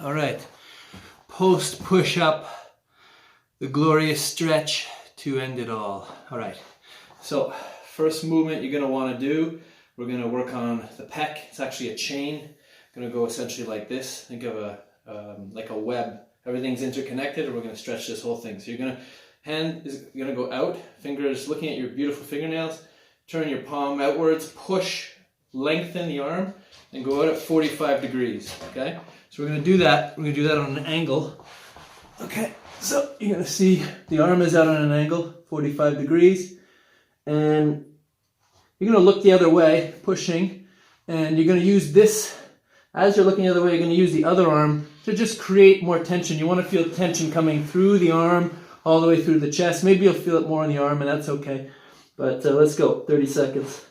All right, post push-up, the glorious stretch to end it all. All right, so first movement you're gonna wanna do, we're gonna work on the pec. It's actually a chain. Gonna go essentially like this. Think of like a web. Everything's interconnected, and we're gonna stretch this whole thing. So hand is gonna go out, fingers looking at your beautiful fingernails, turn your palm outwards, push, lengthen the arm, and go out at 45 degrees, okay? So we're gonna do that on an angle. Okay, so you're gonna see the arm is out on an angle, 45 degrees, and you're gonna look the other way, pushing, and you're gonna use this, as you're looking the other way, you're gonna use the other arm to just create more tension. You wanna feel tension coming through the arm, all the way through the chest. Maybe you'll feel it more on the arm, and that's okay. But let's go, 30 seconds.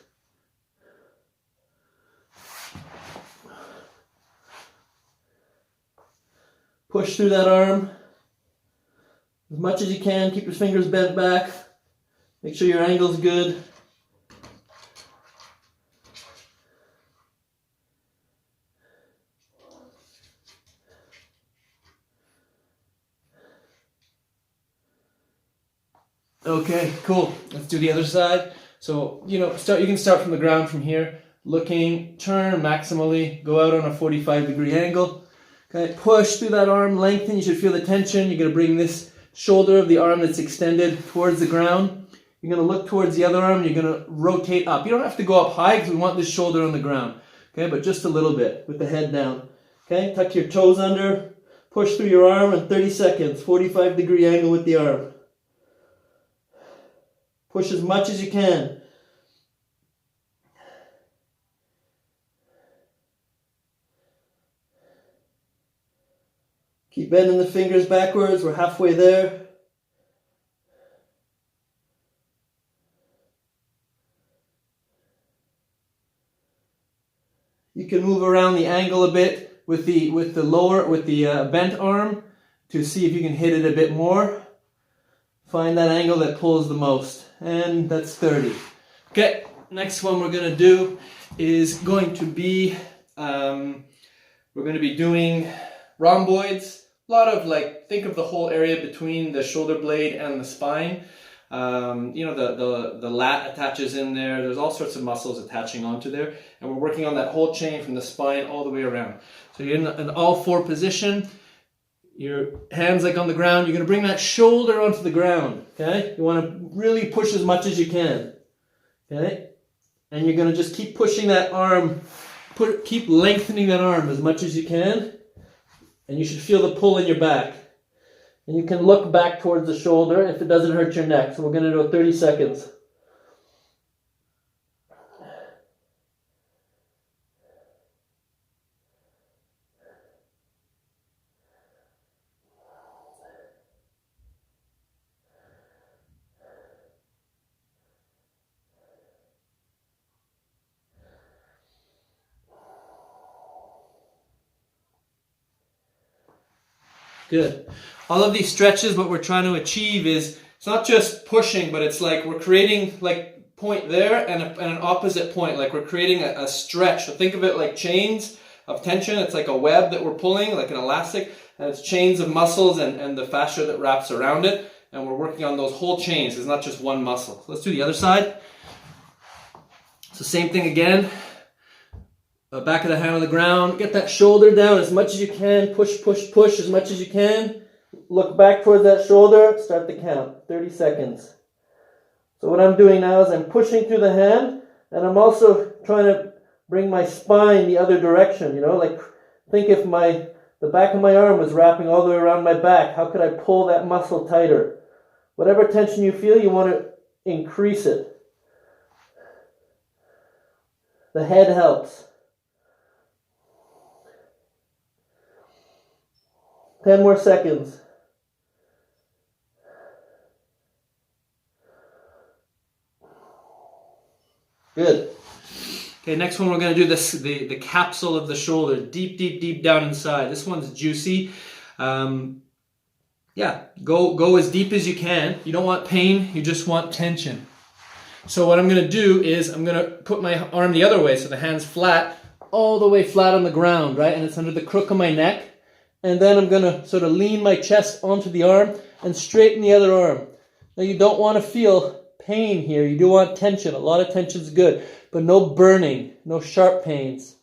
Push through that arm as much as you can. Keep your fingers bent back. Make sure your angle's good. Okay, cool. Let's do the other side. So, you can start from the ground from here. Looking, turn maximally, go out on a 45-degree angle. Okay, push through that arm, lengthen. You should feel the tension. You're going to bring this shoulder of the arm that's extended towards the ground. You're going to look towards the other arm. You're going to rotate up. You don't have to go up high because we want this shoulder on the ground. Okay, but just a little bit with the head down. Okay, tuck your toes under. Push through your arm in 30 seconds. 45-degree angle with the arm. Push as much as you can. Keep bending the fingers backwards. We're halfway there. You can move around the angle a bit with the bent arm to see if you can hit it a bit more. Find that angle that pulls the most. And that's 30. Okay, next one we're going to do is going to be, we're going to be doing rhomboids. A lot of think of the whole area between the shoulder blade and the spine. The lat attaches in there. There's all sorts of muscles attaching onto there. And we're working on that whole chain from the spine all the way around. So you're in an all-four position. Your hands on the ground. You're going to bring that shoulder onto the ground. Okay? You want to really push as much as you can. Okay? And you're going to just keep pushing that arm. Keep lengthening that arm as much as you can. And you should feel the pull in your back. And you can look back towards the shoulder if it doesn't hurt your neck. So we're going to do 30 seconds. Good. All of these stretches, what we're trying to achieve is, it's not just pushing, but it's we're creating point there and an opposite point. We're creating a stretch. So think of it like chains of tension. It's like a web that we're pulling, like an elastic, and it's chains of muscles and the fascia that wraps around it. And we're working on those whole chains. It's not just one muscle. So let's do the other side. So same thing again. Back of the hand on the ground. Get that shoulder down as much as you can. Push, push, push as much as you can. Look back towards that shoulder. Start the count. 30 seconds. So what I'm doing now is I'm pushing through the hand, and I'm also trying to bring my spine the other direction. Think if the back of my arm was wrapping all the way around my back. How could I pull that muscle tighter? Whatever tension you feel, you want to increase it. The head helps. 10 more seconds. Good. Okay, next one we're going to do the capsule of the shoulder, deep, deep, deep down inside. This one's juicy. Go as deep as you can. You don't want pain, you just want tension. So what I'm going to do is I'm going to put my arm the other way so the hand's flat, all the way flat on the ground, right? And it's under the crook of my neck. and then I'm going to sort of lean my chest onto the arm and straighten the other arm. Now you don't want to feel pain here. You do want tension. A lot of tension is good, but no burning, no sharp pains.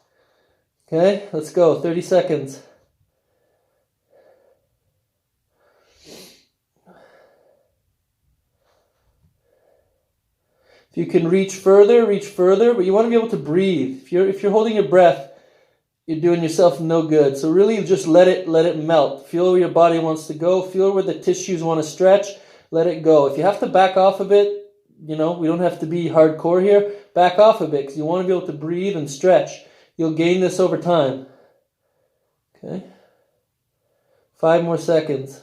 Okay, let's go. 30 seconds. If you can reach further, but you want to be able to breathe. If you're holding your breath, you're doing yourself no good. So really just let it melt. Feel where your body wants to go. Feel where the tissues want to stretch. Let it go. If you have to back off a bit, we don't have to be hardcore here. Back off a bit because you want to be able to breathe and stretch. You'll gain this over time. Okay. 5 more seconds.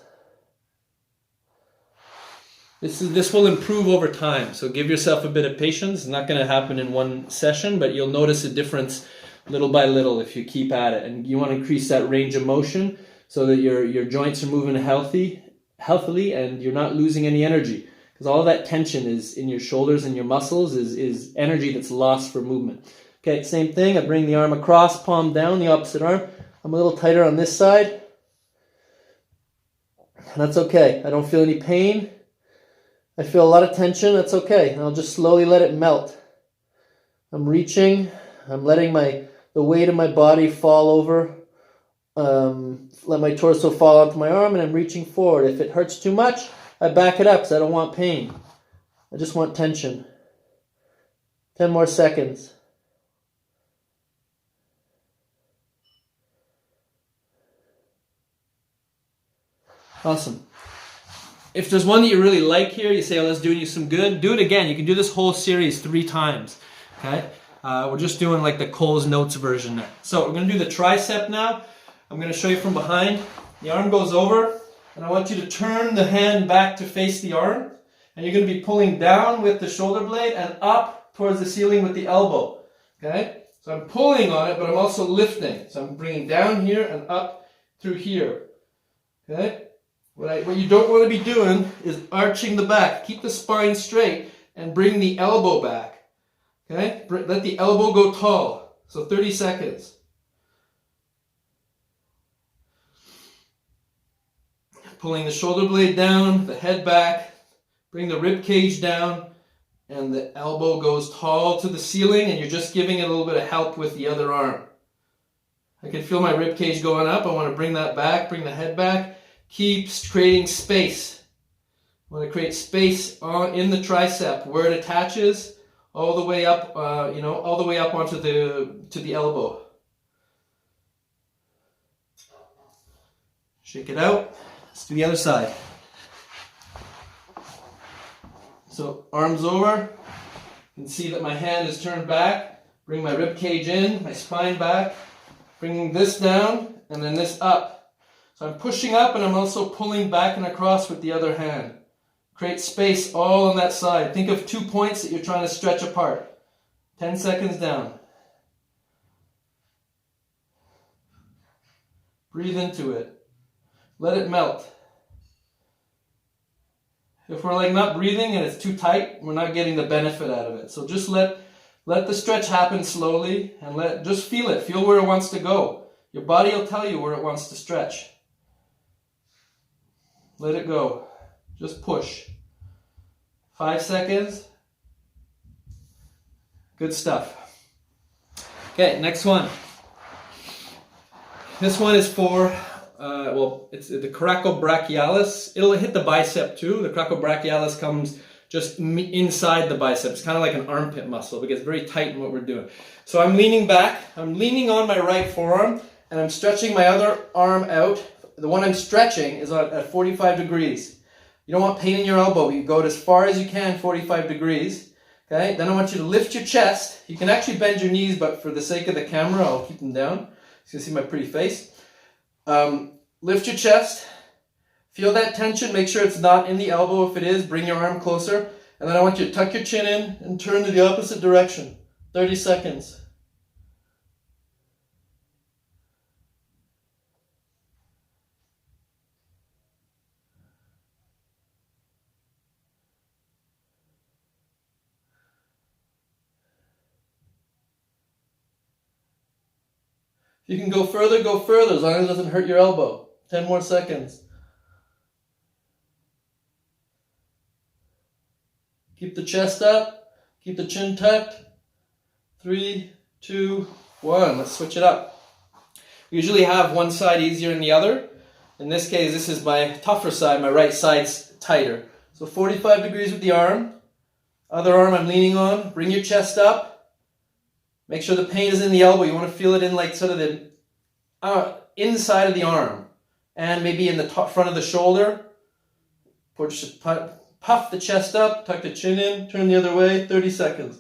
This will improve over time, so give yourself a bit of patience. It's not going to happen in one session, but you'll notice a difference little by little if you keep at it. And you want to increase that range of motion so that your joints are moving healthily and you're not losing any energy. Because all that tension is in your shoulders and your muscles is energy that's lost for movement. Okay, same thing. I bring the arm across, palm down, the opposite arm. I'm a little tighter on this side. That's okay. I don't feel any pain. I feel a lot of tension. That's okay. And I'll just slowly let it melt. I'm reaching. I'm letting the weight of my body fall over. Let my torso fall onto my arm, and I'm reaching forward. If it hurts too much, I back it up because I don't want pain. I just want tension. 10 more seconds. Awesome. If there's one that you really like here, you say, oh, that's doing you some good, do it again. You can do this whole series 3 times. Okay? We're just doing like the Cole's Notes version now. So we're going to do the tricep now. I'm going to show you from behind. The arm goes over, and I want you to turn the hand back to face the arm. And you're going to be pulling down with the shoulder blade and up towards the ceiling with the elbow. Okay? So I'm pulling on it, but I'm also lifting. So I'm bringing down here and up through here. Okay? What you don't want to be doing is arching the back. Keep the spine straight and bring the elbow back. Okay? Let the elbow go tall. So 30 seconds. Pulling the shoulder blade down, the head back, bring the rib cage down, and the elbow goes tall to the ceiling, and you're just giving it a little bit of help with the other arm. I can feel my rib cage going up. I want to bring that back, bring the head back. Keep creating space. I want to create space in the tricep where it attaches all the way up, all the way up onto the elbow. Shake it out. Let's do the other side. So arms over. You can see that my hand is turned back. Bring my rib cage in, my spine back. Bringing this down and then this up. So I'm pushing up and I'm also pulling back and across with the other hand. Create space all on that side. Think of 2 points that you're trying to stretch apart. 10 seconds down. Breathe into it. Let it melt. If we're not breathing and it's too tight, we're not getting the benefit out of it. So just let the stretch happen slowly and just feel it. Feel where it wants to go. Your body will tell you where it wants to stretch. Let it go. Just push. 5 seconds. Good stuff. Okay, next one. This one is for, it's the coracobrachialis. It'll hit the bicep too. The coracobrachialis comes just inside the bicep. It's kind of like an armpit muscle. It gets very tight in what we're doing. So I'm leaning back. I'm leaning on my right forearm, and I'm stretching my other arm out. The one I'm stretching is at 45 degrees. You don't want pain in your elbow. You go as far as you can, 45 degrees. Okay? Then I want you to lift your chest. You can actually bend your knees, but for the sake of the camera, I'll keep them down. You can see my pretty face. Lift your chest. Feel that tension. Make sure it's not in the elbow. If it is, bring your arm closer. And then I want you to tuck your chin in and turn to the opposite direction. 30 seconds. You can go further as long as it doesn't hurt your elbow. 10 more seconds. Keep the chest up. Keep the chin tucked. 3, 2, 1. Let's switch it up. We usually have one side easier than the other. In this case, this is my tougher side. My right side's tighter. So 45 degrees with the arm. Other arm I'm leaning on. Bring your chest up. Make sure the pain is in the elbow. You want to feel it in like sort of the inside of the arm. And maybe in the front of the shoulder. Puff the chest up. Tuck the chin in. Turn the other way. 30 seconds.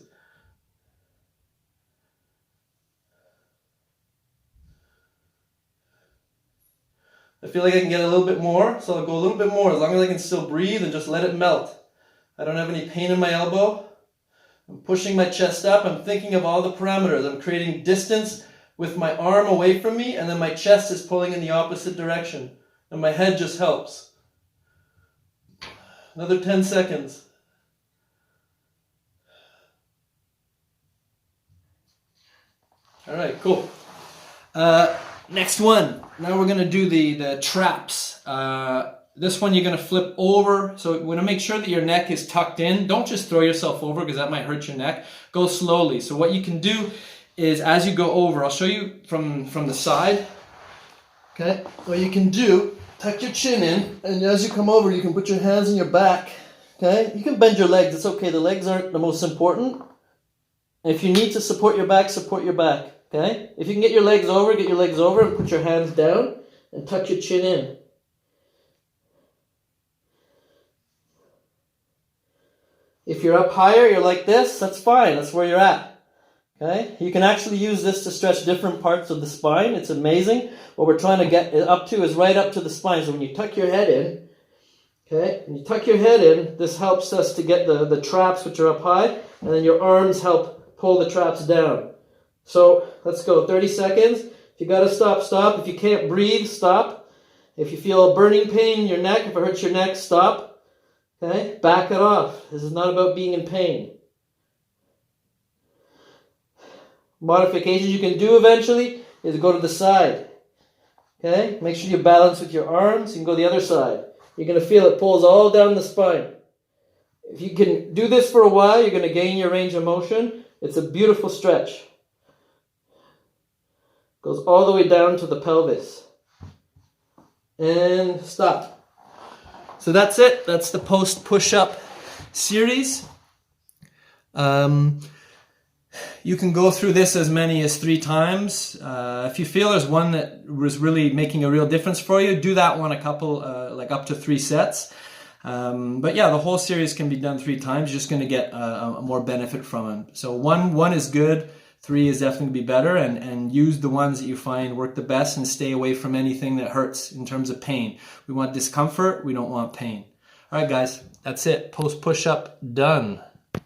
I feel like I can get a little bit more, so I'll go a little bit more as long as I can still breathe and just let it melt. I don't have any pain in my elbow. I'm pushing my chest up. I'm thinking of all the parameters. I'm creating distance with my arm away from me, and then my chest is pulling in the opposite direction. And my head just helps. Another 10 seconds. All right, cool. Next one. Now we're going to do the traps. This one you're going to flip over. So you want to make sure that your neck is tucked in. Don't just throw yourself over because that might hurt your neck. Go slowly. So what you can do is as you go over, I'll show you from the side. Okay, what you can do, tuck your chin in, and as you come over, you can put your hands on your back. Okay, you can bend your legs. It's okay. The legs aren't the most important. If you need to support your back, support your back. Okay? If you can get your legs over and put your hands down and tuck your chin in. If you're up higher, you're like this, that's fine. That's where you're at. Okay? You can actually use this to stretch different parts of the spine. It's amazing. What we're trying to get up to is right up to the spine. So when you tuck your head in, okay, when you tuck your head in, this helps us to get the traps which are up high, and then your arms help pull the traps down. So let's go, 30 seconds. If you got to stop, stop. If you can't breathe, stop. If you feel a burning pain in your neck, if it hurts your neck, stop. Okay, back it off. This is not about being in pain. Modifications you can do eventually is go to the side. Okay, make sure you balance with your arms. You can go the other side. You're going to feel it pulls all down the spine. If you can do this for a while, you're going to gain your range of motion. It's a beautiful stretch. Goes all the way down to the pelvis. And stop. So that's it. That's the post push-up series. You can go through this as many as 3 times. If you feel there's one that was really making a real difference for you, do that one a couple, like up to 3 sets. But yeah, the whole series can be done 3 times. You're just going to get more benefit from it. So one is good. 3 is definitely be better, and use the ones that you find work the best and stay away from anything that hurts in terms of pain. We want discomfort. We don't want pain. All right, guys, that's it. Post push-up done.